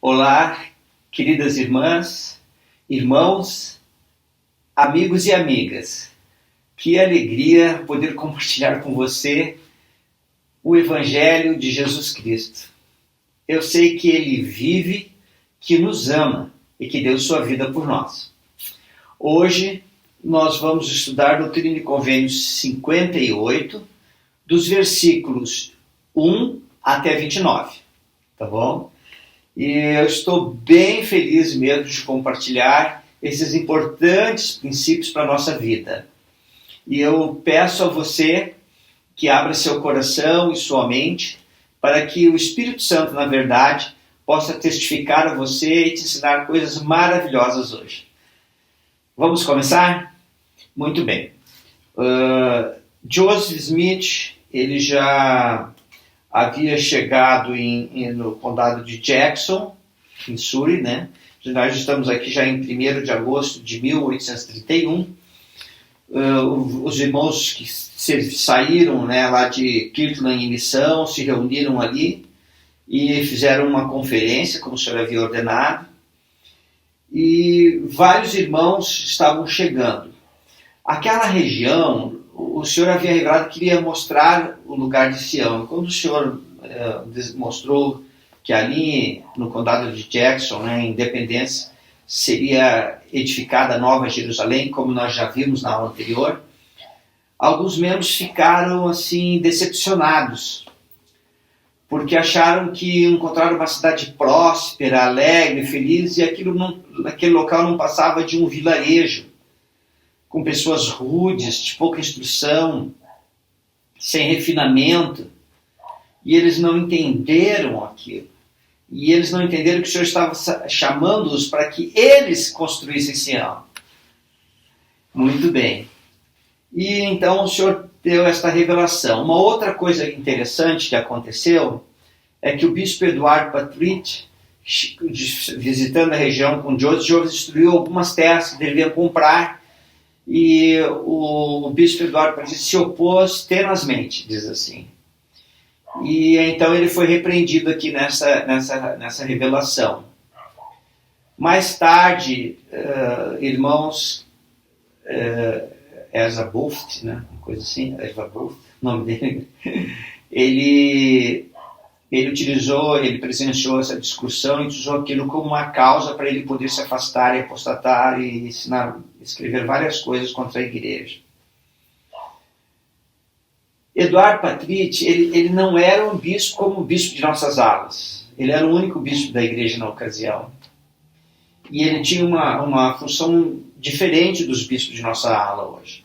Olá, queridas irmãs, irmãos, amigos e amigas. Que alegria poder compartilhar com você o Evangelho de Jesus Cristo. Eu sei que Ele vive, que nos ama e que deu sua vida por nós. Hoje nós vamos estudar Doutrina e Convênios 58, dos versículos 1 até 29, tá bom? E eu estou bem feliz mesmo de compartilhar esses importantes princípios para a nossa vida. E eu peço a você que abra seu coração e sua mente para que o Espírito Santo, na verdade, possa testificar a você e te ensinar coisas maravilhosas hoje. Vamos começar? Muito bem. Joseph Smith, ele já havia chegado no condado de Jackson, em Surrey, né? Nós estamos aqui já em 1º de agosto de 1831. Os irmãos que saíram, né, lá de Kirtland em missão, se reuniram ali e fizeram uma conferência, como o Senhor havia ordenado. E vários irmãos estavam chegando. Aquela região, o Senhor havia revelado que queria mostrar o lugar de Sião. Quando o Senhor mostrou que ali no condado de Jackson, né, em Independência, seria edificada a Nova Jerusalém, como nós já vimos na aula anterior, alguns membros ficaram assim decepcionados, porque acharam que encontraram uma cidade próspera, alegre, feliz, e naquele local não passava de um vilarejo, com pessoas rudes, de pouca instrução, sem refinamento, e eles não entenderam aquilo. E eles não entenderam que o Senhor estava chamando-os para que eles construíssem Sião. Muito bem. E então o Senhor deu esta revelação. Uma outra coisa interessante que aconteceu é que o bispo Edward Patrick, visitando a região com Joseph, destruiu algumas terras que deveriam comprar, e o bispo Eduardo Patrick se opôs tenazmente, diz assim. E então ele foi repreendido aqui nessa revelação. Mais tarde, irmãos, Ezra Booth, né, uma coisa assim, Ezra Booth, o nome dele, ele presenciou essa discussão e usou aquilo como uma causa para ele poder se afastar e apostatar e escrever várias coisas contra a igreja. Eduardo Patrick, ele não era um bispo como o bispo de nossas alas. Ele era o único bispo da igreja na ocasião. E ele tinha uma função diferente dos bispos de nossa ala hoje.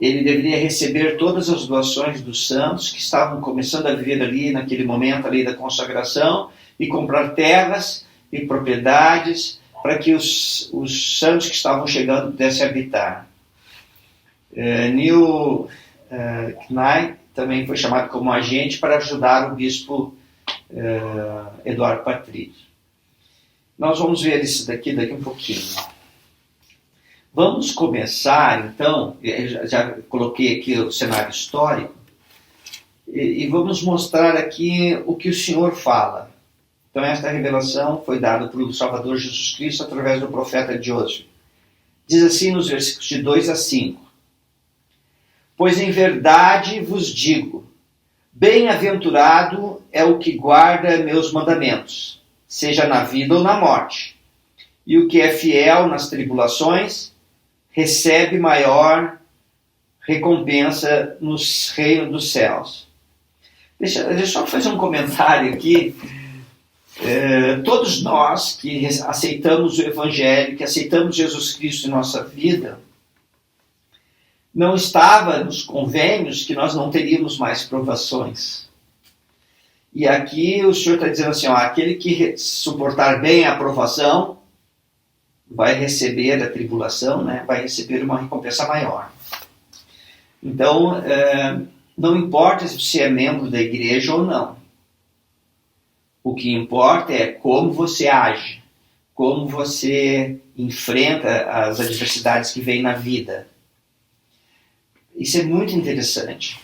Ele deveria receber todas as doações dos santos que estavam começando a viver ali naquele momento ali da consagração e comprar terras e propriedades para que os santos que estavam chegando pudessem habitar. Neil Knight também foi chamado como agente para ajudar o bispo Eduardo Patrick. Nós vamos ver isso daqui um pouquinho. Vamos começar, então, já coloquei aqui o cenário histórico, e vamos mostrar aqui o que o Senhor fala. Então, esta revelação foi dada pelo Salvador Jesus Cristo através do profeta Joseph. Diz assim nos versículos de 2 a 5. Pois em verdade vos digo, bem-aventurado é o que guarda meus mandamentos, seja na vida ou na morte. E o que é fiel nas tribulações, recebe maior recompensa no reino dos céus. Deixa eu só fazer um comentário aqui. Todos nós que aceitamos o Evangelho, que aceitamos Jesus Cristo em nossa vida, não estava nos convênios que nós não teríamos mais provações. E aqui o Senhor está dizendo assim, aquele que suportar bem a provação vai receber a tribulação, né? Vai receber uma recompensa maior. Então, não importa se você é membro da igreja ou não. O que importa é como você age, como você enfrenta as adversidades que vêm na vida. Isso é muito interessante,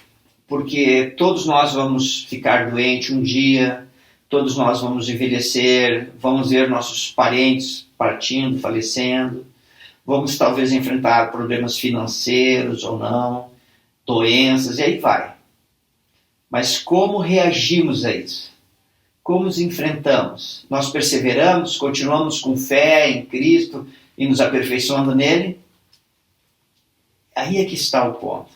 porque todos nós vamos ficar doentes um dia, todos nós vamos envelhecer, vamos ver nossos parentes partindo, falecendo, vamos talvez enfrentar problemas financeiros ou não, doenças, e aí vai. Mas como reagimos a isso? Como os enfrentamos? Nós perseveramos, continuamos com fé em Cristo e nos aperfeiçoando nele? Aí é que está o ponto.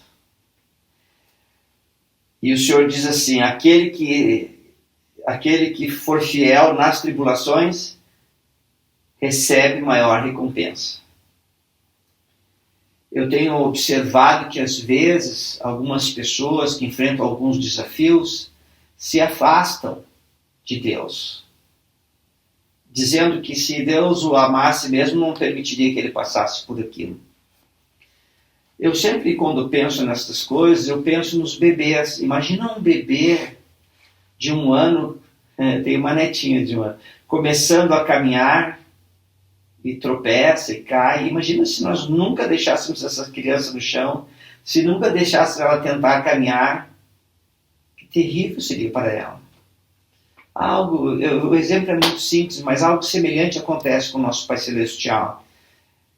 E o Senhor diz assim, aquele que for fiel nas tribulações, recebe maior recompensa. Eu tenho observado que às vezes algumas pessoas que enfrentam alguns desafios se afastam de Deus, dizendo que se Deus o amasse mesmo, não permitiria que ele passasse por aquilo. Eu sempre, quando penso nessas coisas, eu penso nos bebês. Imagina um bebê de 1 ano, tem uma netinha de 1 ano, começando a caminhar e tropeça e cai. Imagina se nós nunca deixássemos essa criança no chão, se nunca deixássemos ela tentar caminhar, que terrível seria para ela. O exemplo é muito simples, mas algo semelhante acontece com o nosso Pai Celestial.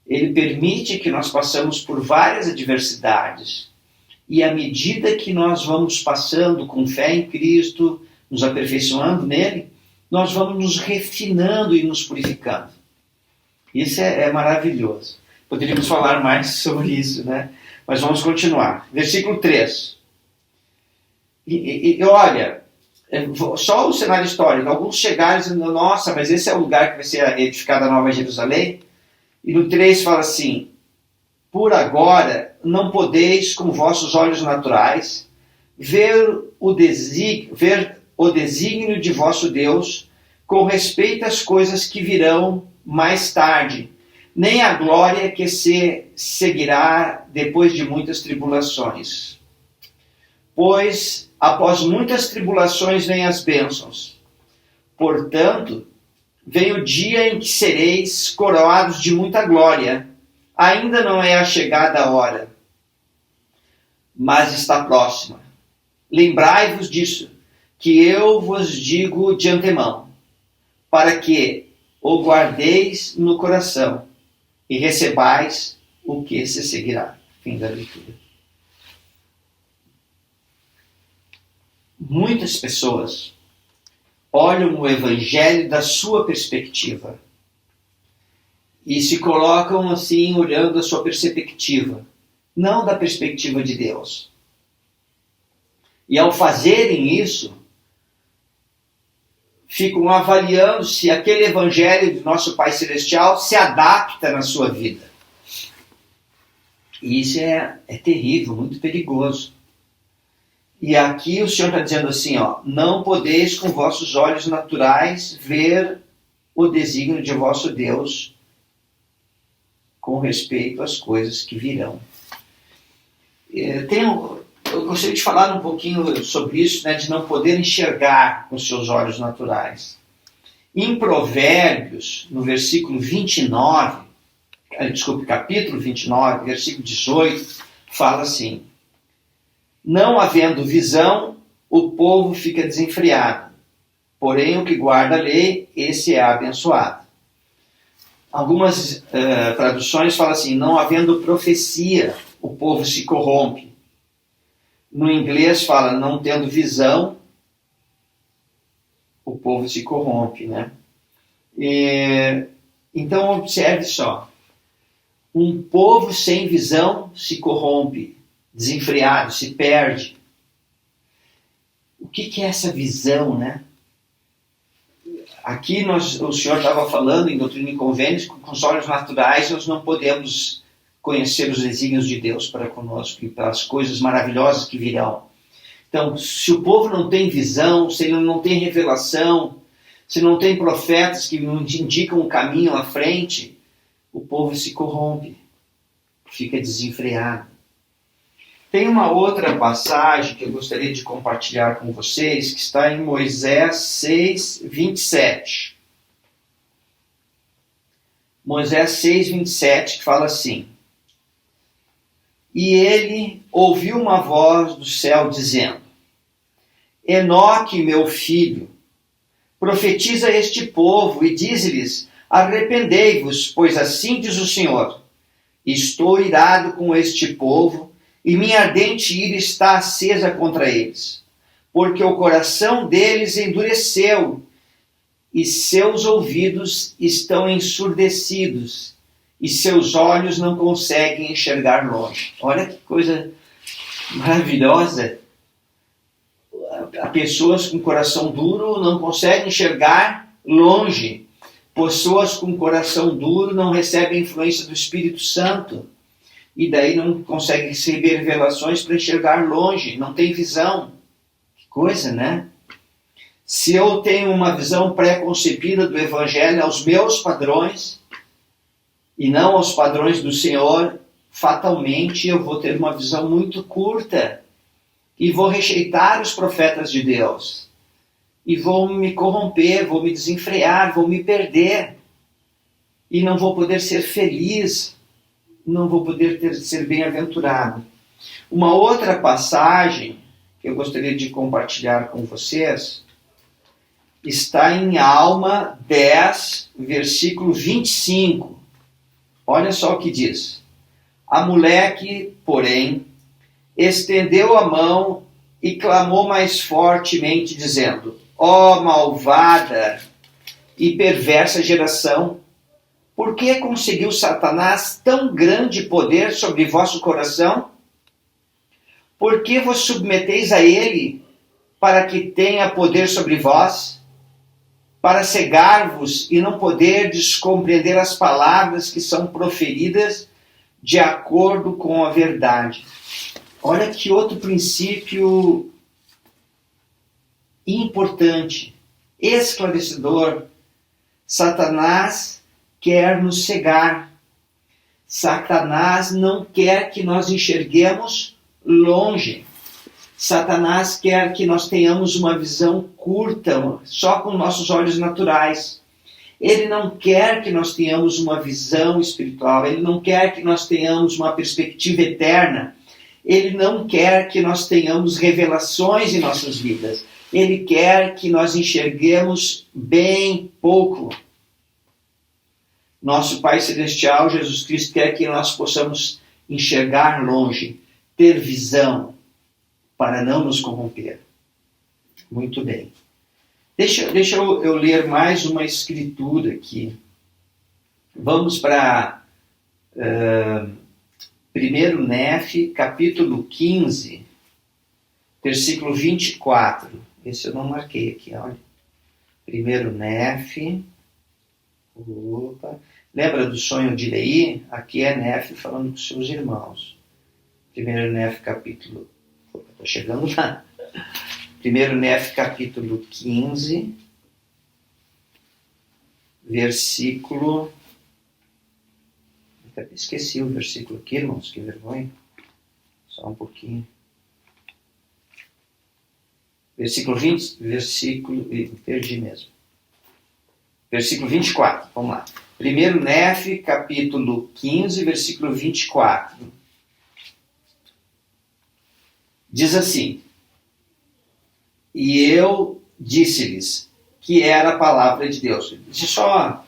Ele permite que nós passemos por várias adversidades, e à medida que nós vamos passando com fé em Cristo, nos aperfeiçoando nele, nós vamos nos refinando e nos purificando. Isso é maravilhoso. Poderíamos falar mais sobre isso, né? Mas vamos continuar. Versículo 3. E olha, só o cenário histórico. Alguns chegaram dizendo, nossa, mas esse é o lugar que vai ser edificada a Nova Jerusalém. E no 3 fala assim, por agora não podeis com vossos olhos naturais ver o desígnio de vosso Deus com respeito às coisas que virão mais tarde, nem a glória que se seguirá depois de muitas tribulações. Pois após muitas tribulações vêm as bênçãos. Portanto, vem o dia em que sereis coroados de muita glória. Ainda não é a chegada a hora, mas está próxima. Lembrai-vos disso, que eu vos digo de antemão, para que o guardeis no coração e recebais o que se seguirá. Fim da leitura. Muitas pessoas olham o Evangelho da sua perspectiva e se colocam assim, olhando a sua perspectiva, não da perspectiva de Deus. E ao fazerem isso, ficam avaliando se aquele Evangelho do nosso Pai Celestial se adapta na sua vida. E isso é terrível, muito perigoso. E aqui o Senhor está dizendo assim, não podeis com vossos olhos naturais ver o desígnio de vosso Deus com respeito às coisas que virão. Eu gostaria de falar um pouquinho sobre isso, né, de não poder enxergar com seus olhos naturais. Em Provérbios, no capítulo 29, versículo 18, fala assim, não havendo visão, o povo fica desenfreado, porém o que guarda a lei, esse é abençoado. Algumas traduções falam assim, não havendo profecia, o povo se corrompe. No inglês fala, não tendo visão, o povo se corrompe, né? Então observe só, um povo sem visão se corrompe, desenfreado, se perde. O que é essa visão, né? Aqui o Senhor estava falando em Doutrina e Convênios, com os olhos naturais nós não podemos conhecer os desígnios de Deus para conosco e para as coisas maravilhosas que virão. Então, se o povo não tem visão, se ele não tem revelação, se não tem profetas que indicam o caminho à frente, o povo se corrompe, fica desenfreado. Tem uma outra passagem que eu gostaria de compartilhar com vocês, que está em Moisés 6, 27. Moisés 6, 27, que fala assim, e ele ouviu uma voz do céu dizendo, Enoque, meu filho, Profetiza este povo e diz-lhes: arrependei-vos, pois assim diz o Senhor: estou irado com este povo, e minha ardente ira está acesa contra eles, porque o coração deles endureceu, e seus ouvidos estão ensurdecidos, e seus olhos não conseguem enxergar longe. Olha que coisa maravilhosa. Pessoas com coração duro não conseguem enxergar longe. Pessoas com coração duro não recebem a influência do Espírito Santo. E daí não conseguem receber revelações para enxergar longe. Não tem visão. Que coisa, né? Se eu tenho uma visão pré-concebida do Evangelho aos meus padrões e não aos padrões do Senhor, fatalmente eu vou ter uma visão muito curta e vou rejeitar os profetas de Deus e vou me corromper, vou me desenfrear, vou me perder e não vou poder ser feliz, não vou poder ser bem-aventurado. Uma outra passagem que eu gostaria de compartilhar com vocês está em Alma 10, versículo 25. Olha só o que diz. A mulher, porém, estendeu a mão e clamou mais fortemente, dizendo: ó malvada e perversa geração, por que conseguiu Satanás tão grande poder sobre vosso coração? Por que vos submeteis a ele, para que tenha poder sobre vós? Para cegar-vos e não poderdes compreender as palavras que são proferidas de acordo com a verdade. Olha que outro princípio importante, esclarecedor. Satanás quer nos cegar. Satanás não quer que nós enxerguemos longe. Satanás quer que nós tenhamos uma visão curta, só com nossos olhos naturais. Ele não quer que nós tenhamos uma visão espiritual. Ele não quer que nós tenhamos uma perspectiva eterna. Ele não quer que nós tenhamos revelações em nossas vidas. Ele quer que nós enxerguemos bem pouco. Nosso Pai Celestial, Jesus Cristo, quer que nós possamos enxergar longe, ter visão, para não nos corromper. Muito bem. Deixa eu ler mais uma escritura aqui. Vamos para 1 Nefe, capítulo 15, versículo 24. Esse eu não marquei aqui, olha. 1 Nefe. Opa. Lembra do sonho de Leí? Aqui é Nefe falando com seus irmãos. 1 Nefe, capítulo... Estou chegando lá. 1 Nefe, capítulo 15, versículo... Esqueci o versículo aqui, irmãos, que vergonha. Só um pouquinho. Versículo 20, perdi mesmo. Versículo 24, vamos lá. 1 Nefe, capítulo 15, versículo 24. Diz assim: e eu disse-lhes que era a palavra de Deus. Deixa eu só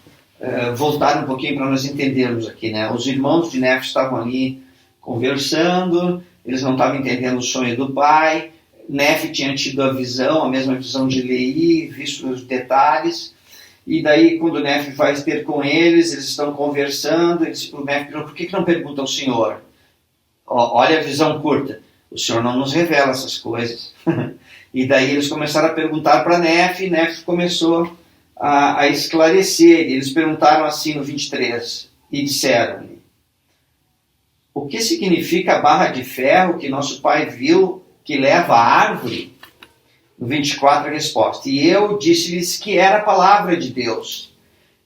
voltar um pouquinho para nós entendermos aqui, né? Os irmãos de Nefe estavam ali conversando, eles não estavam entendendo o sonho do pai. Nefe tinha tido a visão, a mesma visão de Leí, visto os detalhes. E daí, quando Nefe vai ter com eles estão conversando. O Nefe perguntou: por que não pergunta ao Senhor? Olha a visão curta. O Senhor não nos revela essas coisas. E daí eles começaram a perguntar para Nefe, e Nefe começou a esclarecer. E eles perguntaram assim no 23, e disseram-lhe: o que significa a barra de ferro que nosso pai viu que leva a árvore? No 24 a resposta: e eu disse-lhes que era a palavra de Deus,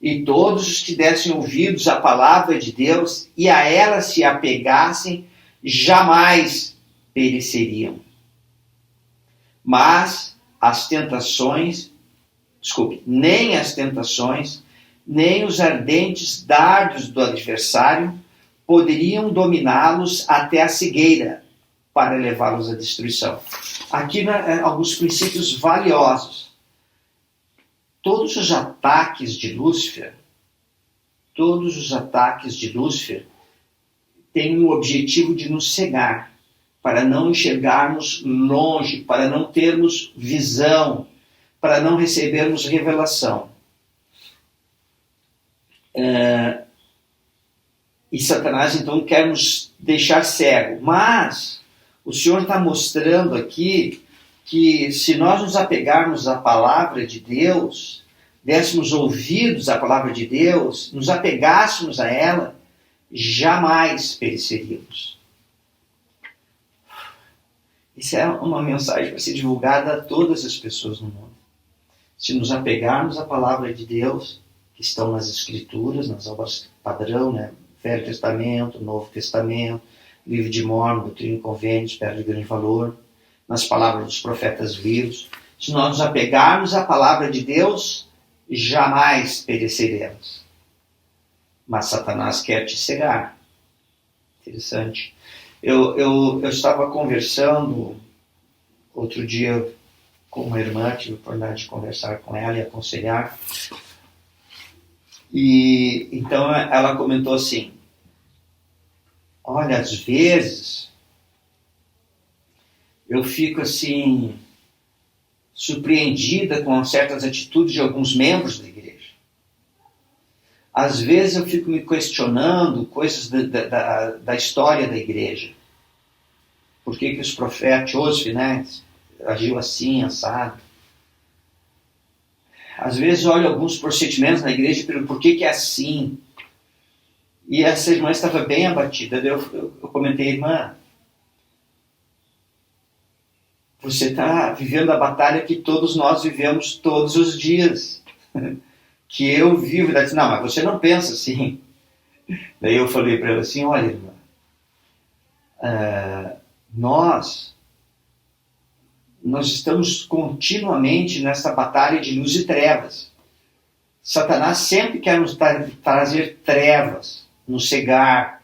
e todos os que dessem ouvidos à palavra de Deus e a ela se apegassem, jamais pereceriam. Mas nem as tentações, nem os ardentes dardos do adversário poderiam dominá-los até a cegueira, para levá-los à destruição. Aqui alguns princípios valiosos. todos os ataques de Lúcifer têm o objetivo de nos cegar, para não enxergarmos longe, para não termos visão, para não recebermos revelação. E Satanás, então, quer nos deixar cego. Mas o Senhor está mostrando aqui que se nós nos apegarmos à palavra de Deus, dessemos ouvidos à palavra de Deus, nos apegássemos a ela, jamais pereceríamos. Isso é uma mensagem para ser divulgada a todas as pessoas no mundo. Se nos apegarmos à palavra de Deus, que estão nas Escrituras, nas obras padrão, né? Velho Testamento, Novo Testamento, Livro de Mórmon, Doutrina e Convênios, perde grande valor, nas palavras dos profetas vivos. Se nós nos apegarmos à palavra de Deus, jamais pereceremos. Mas Satanás quer te cegar. Interessante. Eu estava conversando outro dia com uma irmã, tive a oportunidade de conversar com ela e aconselhar. E então ela comentou assim: olha, às vezes eu fico assim surpreendida com certas atitudes de alguns membros da igreja. Às vezes eu fico me questionando coisas da história da igreja. Por que os profetas, José, né, agiu assim, assado? Às vezes olho alguns procedimentos na igreja e pergunto por que é assim. E essa irmã estava bem abatida. Eu comentei: irmã, você está vivendo a batalha que todos nós vivemos todos os dias. Que eu vivo. Ela disse: não, mas você não pensa assim. Daí eu falei para ela assim: olha, irmã, nós estamos continuamente nessa batalha de luz e trevas. Satanás sempre quer nos trazer trevas, nos cegar.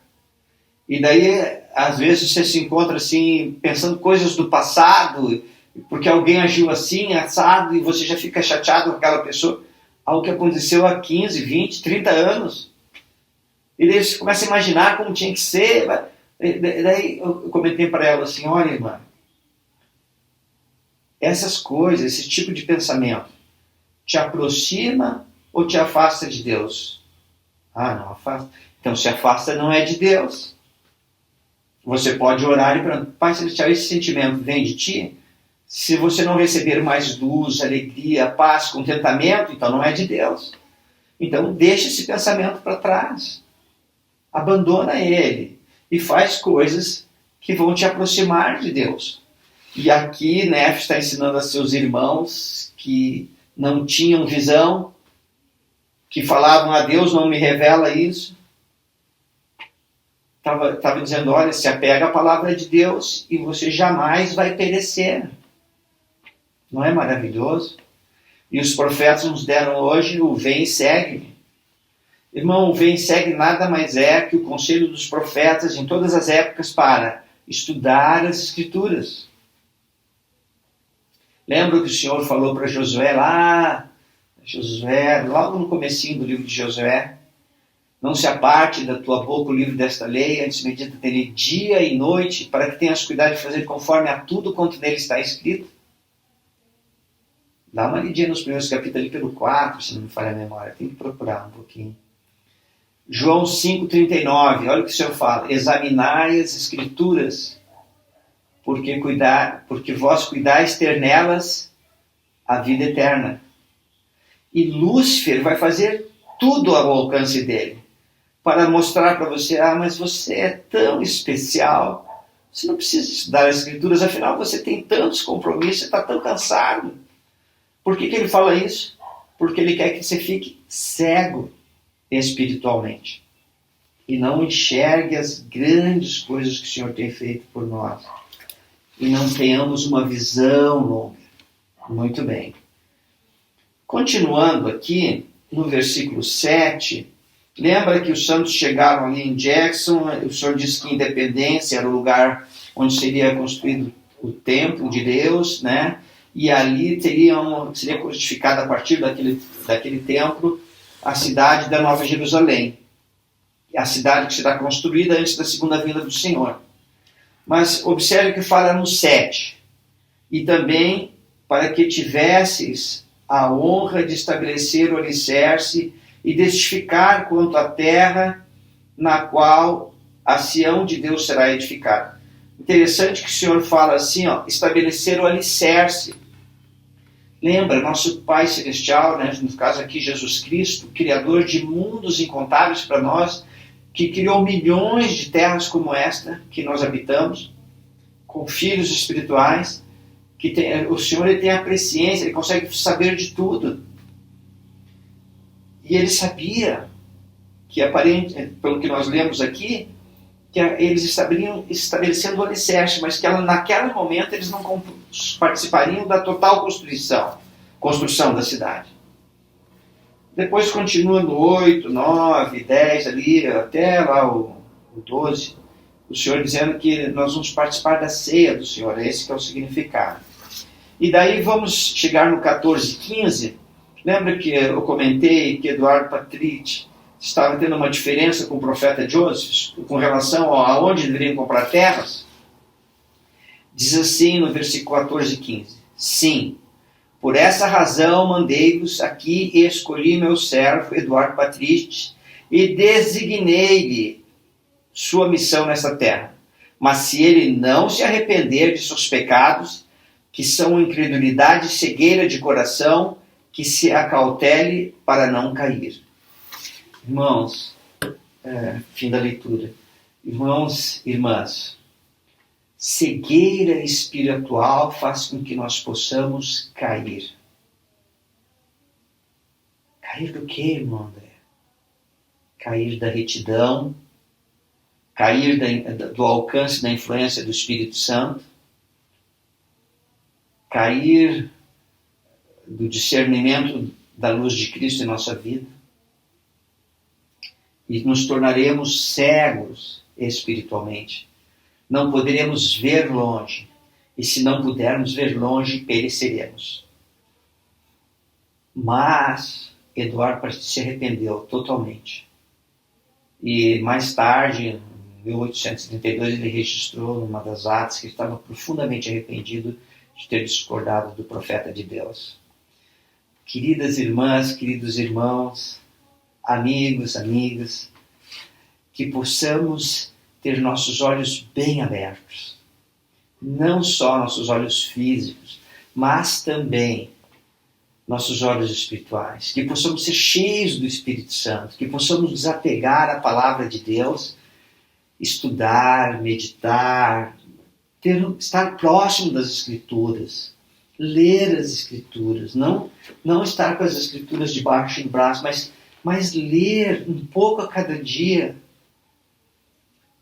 E daí, às vezes, você se encontra assim, pensando coisas do passado, porque alguém agiu assim, assado, e você já fica chateado com aquela pessoa. Algo que aconteceu há 15, 20, 30 anos. E daí você começa a imaginar como tinha que ser. Daí eu comentei para ela assim: olha, irmã, essas coisas, esse tipo de pensamento, te aproxima ou te afasta de Deus? Ah, não afasta. Então, se afasta, não é de Deus. Você pode orar e perguntar: Pai Celestial, esse sentimento vem de ti? Se você não receber mais luz, alegria, paz, contentamento, então não é de Deus. Então, deixa esse pensamento para trás. Abandona ele e faz coisas que vão te aproximar de Deus. E aqui, Nefe está ensinando a seus irmãos que não tinham visão, que falavam: a Deus não me revela isso. Estava dizendo: olha, se apega à palavra de Deus e você jamais vai perecer. Não é maravilhoso? E os profetas nos deram hoje o vem e segue-me. Irmão, o vem e segue nada mais é que o conselho dos profetas em todas as épocas para estudar as Escrituras. Lembra que o Senhor falou para Josué logo no comecinho do livro de Josué: não se aparte da tua boca o livro desta lei, antes medita nele dia e noite, para que tenhas cuidado de fazer conforme a tudo quanto nele está escrito. Dá uma lidinha nos primeiros capítulos, ali pelo 4, se não me falha a memória. Tem que procurar um pouquinho. João 5,39, olha o que o Senhor fala: examinai as Escrituras, porque vós cuidais ter nelas a vida eterna. E Lúcifer vai fazer tudo ao alcance dele, para mostrar para você: mas você é tão especial, você não precisa estudar as Escrituras, afinal você tem tantos compromissos, você está tão cansado. Por que ele fala isso? Porque ele quer que você fique cego espiritualmente e não enxergue as grandes coisas que o Senhor tem feito por nós e não tenhamos uma visão longa. Muito bem. Continuando aqui, no versículo 7, lembra que os santos chegaram ali em Jackson, o Senhor disse que Independência era o lugar onde seria construído o templo de Deus, né? e ali seria codificada a partir daquele templo a cidade da Nova Jerusalém, a cidade que será construída antes da segunda vinda do Senhor. Mas observe que fala no 7, e também para que tivesses a honra de estabelecer o alicerce e testificar quanto à terra na qual a Sião de Deus será edificada. Interessante que o Senhor fala assim, estabelecer o alicerce. Lembra, nosso Pai Celestial, né, no caso aqui Jesus Cristo, Criador de mundos incontáveis para nós, que criou milhões de terras como esta que nós habitamos, com filhos espirituais, o Senhor ele tem a presciência, ele consegue saber de tudo. E ele sabia que, pelo que nós lemos aqui, que eles estariam estabelecendo o alicerce, mas que naquele momento eles não participariam da total construção da cidade. Depois continua no 8, 9, 10, ali, até lá o 12, o Senhor dizendo que nós vamos participar da ceia do Senhor, esse que é o significado. E daí vamos chegar no 14, 15, lembra que eu comentei que Eduardo Patrick estava tendo uma diferença com o profeta Joseph com relação a onde deveriam comprar terras? Diz assim no versículo 14 e 15: Sim, por essa razão mandei-vos aqui e escolhi meu servo Eduardo Patrick e designei-lhe sua missão nessa terra. Mas se ele não se arrepender de seus pecados, que são incredulidade e cegueira de coração, que se acautele para não cair. Irmãos, fim da leitura. Irmãos, irmãs, cegueira espiritual faz com que nós possamos cair. Cair do que, irmão André? Cair da retidão, cair do alcance da influência do Espírito Santo, cair do discernimento da luz de Cristo em nossa vida, e nos tornaremos cegos espiritualmente. Não poderemos ver longe, e se não pudermos ver longe, pereceremos. Mas Eduardo parece que se arrependeu totalmente. E mais tarde, em 1832, ele registrou numa das atas que ele estava profundamente arrependido de ter discordado do profeta de Deus. Queridas irmãs, queridos irmãos, amigos, amigas, que possamos ter nossos olhos bem abertos. Não só nossos olhos físicos, mas também nossos olhos espirituais. Que possamos ser cheios do Espírito Santo, que possamos nos apegar à palavra de Deus, estudar, meditar, estar próximo das Escrituras, ler as Escrituras, não estar com as Escrituras debaixo do braço, mas ler um pouco a cada dia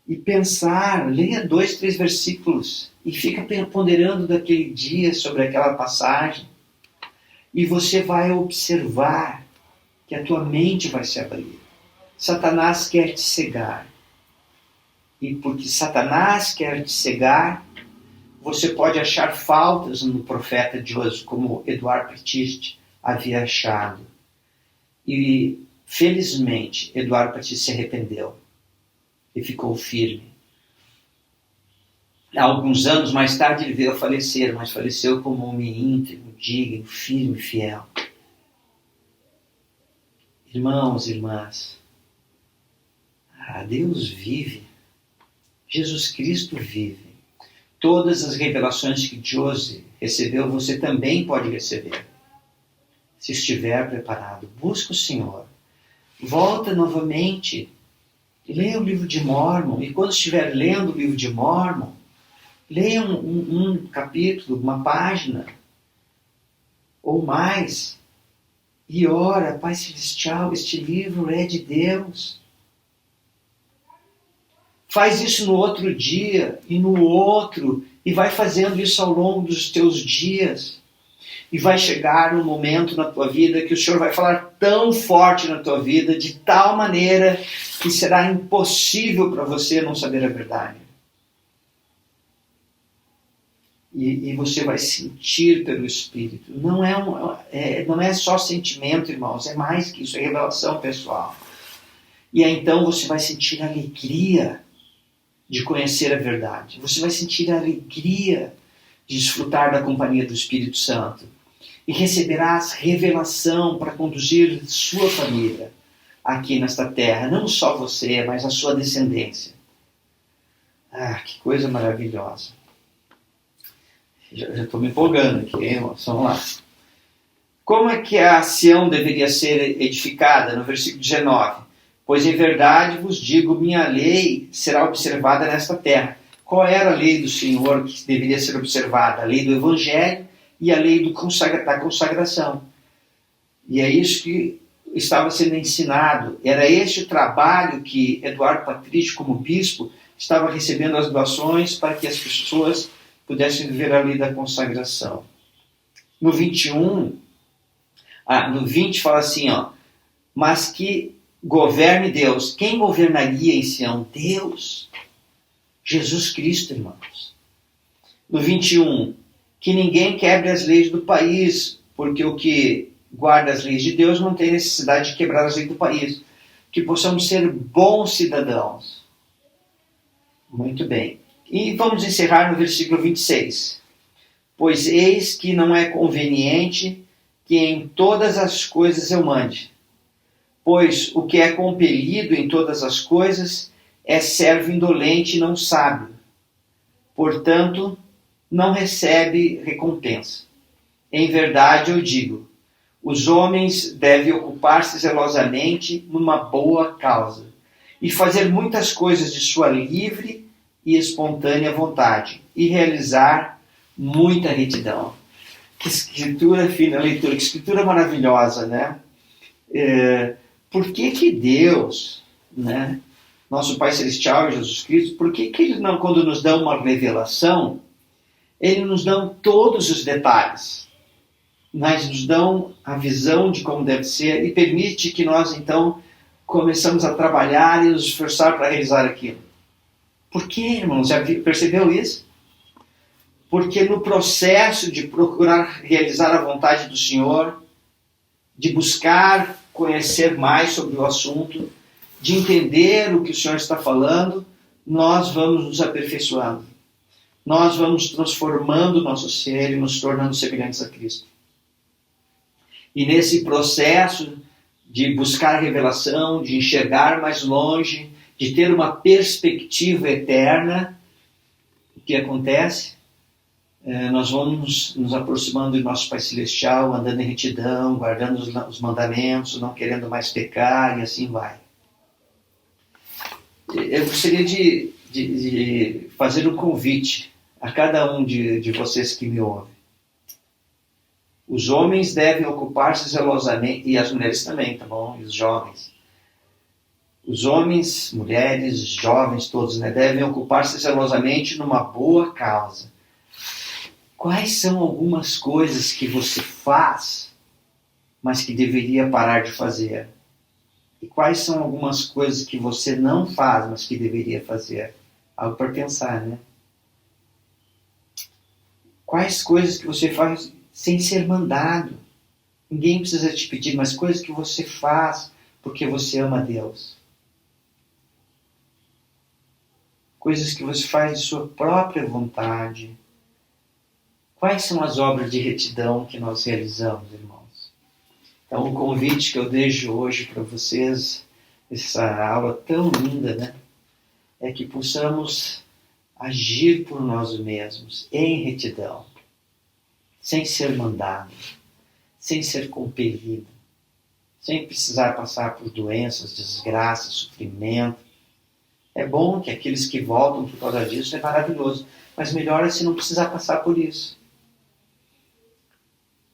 e pensar, leia 2, 3 versículos e fica ponderando daquele dia sobre aquela passagem e você vai observar que a tua mente vai se abrir. Satanás quer te cegar. E porque Satanás quer te cegar, você pode achar faltas no profeta Joseph, como Eduardo Batiste havia achado. E, felizmente, Eduardo Batiste se arrependeu e ficou firme. Alguns anos mais tarde ele veio a falecer, mas faleceu como homem íntegro, digno, firme, fiel. Irmãos, irmãs, Deus vive. Jesus Cristo vive. Todas as revelações que Joseph recebeu, você também pode receber. Se estiver preparado, busca o Senhor. Volta novamente. Leia o livro de Mórmon. E quando estiver lendo o livro de Mórmon, leia um capítulo, uma página, ou mais. E ora, Pai Celestial, este livro é de Deus. Faz isso no outro dia e no outro, e vai fazendo isso ao longo dos teus dias. E vai chegar um momento na tua vida que o Senhor vai falar tão forte na tua vida, de tal maneira que será impossível para você não saber a verdade. e você vai sentir pelo Espírito. Não é só sentimento, irmãos, é mais que isso, é revelação pessoal. E aí, então você vai sentir a alegria de conhecer a verdade. Você vai sentir a alegria de desfrutar da companhia do Espírito Santo. E receberás revelação para conduzir sua família aqui nesta terra. Não só você, mas a sua descendência. Ah, que coisa maravilhosa. Já estou me empolgando aqui, hein, irmãos? Vamos lá. Como é que a Sião deveria ser edificada? No versículo 19. Pois em verdade vos digo, minha lei será observada nesta terra. Qual era a lei do Senhor que deveria ser observada? A lei do Evangelho e a lei da consagração. E é isso que estava sendo ensinado. Era este o trabalho que Eduardo Patrício, como bispo, estava recebendo as doações para que as pessoas pudessem viver a lei da consagração. No 21, no 20 fala assim, mas que governe Deus. Quem governaria em Sião? Deus. Jesus Cristo, irmãos. No 21, que ninguém quebre as leis do país, porque o que guarda as leis de Deus não tem necessidade de quebrar as leis do país. Que possamos ser bons cidadãos. Muito bem. E vamos encerrar no versículo 26. Pois eis que não é conveniente que em todas as coisas eu mande. Pois o que é compelido em todas as coisas é servo indolente e não sábio. Portanto, não recebe recompensa. Em verdade eu digo, os homens devem ocupar-se zelosamente numa boa causa e fazer muitas coisas de sua livre e espontânea vontade e realizar muita retidão. Que escritura fina, leitura, que escritura maravilhosa, né? Por que Deus, né, nosso Pai Celestial, Jesus Cristo, por que Ele não, quando nos dá uma revelação, Ele nos dá todos os detalhes, mas nos dá a visão de como deve ser e permite que nós, então, começamos a trabalhar e nos esforçar para realizar aquilo? Por que, irmãos? Já percebeu isso? Porque no processo de procurar realizar a vontade do Senhor, de buscar conhecer mais sobre o assunto, de entender o que o Senhor está falando, nós vamos nos aperfeiçoando. Nós vamos transformando o nosso ser e nos tornando semelhantes a Cristo. E nesse processo de buscar revelação, de enxergar mais longe, de ter uma perspectiva eterna, o que acontece? Nós vamos nos aproximando do nosso Pai Celestial, andando em retidão, guardando os mandamentos, não querendo mais pecar, e assim vai. Eu gostaria de fazer um convite a cada um de vocês que me ouvem. Os homens devem ocupar-se zelosamente, e as mulheres também, tá bom? E os jovens. Os homens, mulheres, jovens, todos, né, devem ocupar-se zelosamente numa boa causa. Quais são algumas coisas que você faz, mas que deveria parar de fazer? E quais são algumas coisas que você não faz, mas que deveria fazer? Algo para pensar, né? Quais coisas que você faz sem ser mandado? Ninguém precisa te pedir, mas coisas que você faz porque você ama a Deus. Coisas que você faz de sua própria vontade. Quais são as obras de retidão que nós realizamos, irmãos? Então, o convite que eu deixo hoje para vocês, essa aula tão linda, né? É que possamos agir por nós mesmos, em retidão, sem ser mandado, sem ser compelido, sem precisar passar por doenças, desgraças, sofrimento. É bom que aqueles que voltam por causa disso, é maravilhoso, mas melhor é se não precisar passar por isso.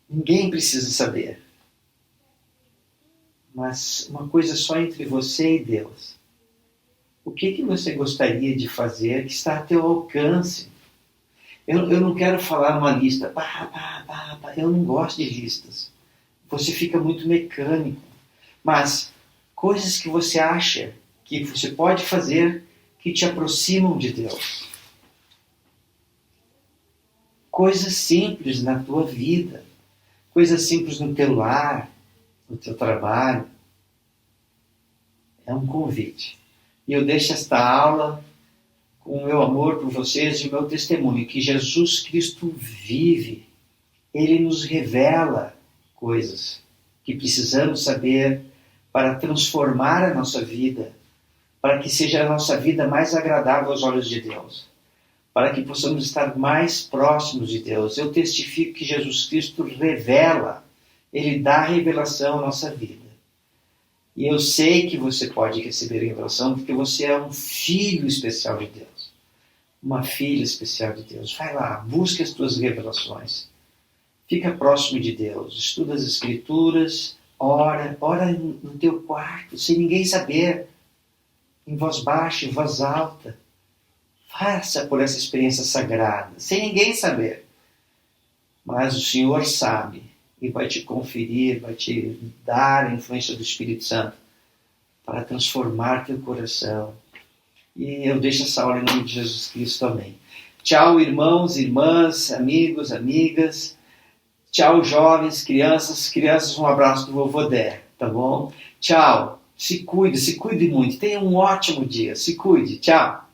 Ninguém precisa saber. Mas uma coisa só entre você e Deus. O que você gostaria de fazer que está a teu alcance? Eu não quero falar uma lista. Eu não gosto de listas. Você fica muito mecânico. Mas coisas que você acha que você pode fazer que te aproximam de Deus. Coisas simples na tua vida, coisas simples no teu lar, no teu trabalho. É um convite. E eu deixo esta aula com o meu amor por vocês e o meu testemunho, que Jesus Cristo vive. Ele nos revela coisas que precisamos saber para transformar a nossa vida, para que seja a nossa vida mais agradável aos olhos de Deus, para que possamos estar mais próximos de Deus. Eu testifico que Jesus Cristo revela, Ele dá revelação à nossa vida. E eu sei que você pode receber revelação porque você é um filho especial de Deus, uma filha especial de Deus. Vai lá, busca as tuas revelações. Fica próximo de Deus, estuda as Escrituras, ora no teu quarto, sem ninguém saber, em voz baixa, em voz alta. Faça por essa experiência sagrada, sem ninguém saber. Mas o Senhor sabe e vai te conferir, vai te dar a influência do Espírito Santo para transformar teu coração. E eu deixo essa aula em nome de Jesus Cristo. Amém. Tchau, irmãos, irmãs, amigos, amigas. Tchau, jovens, crianças. Crianças, um abraço do vovô Dé, tá bom? Tchau. Se cuide muito. Tenha um ótimo dia. Se cuide. Tchau.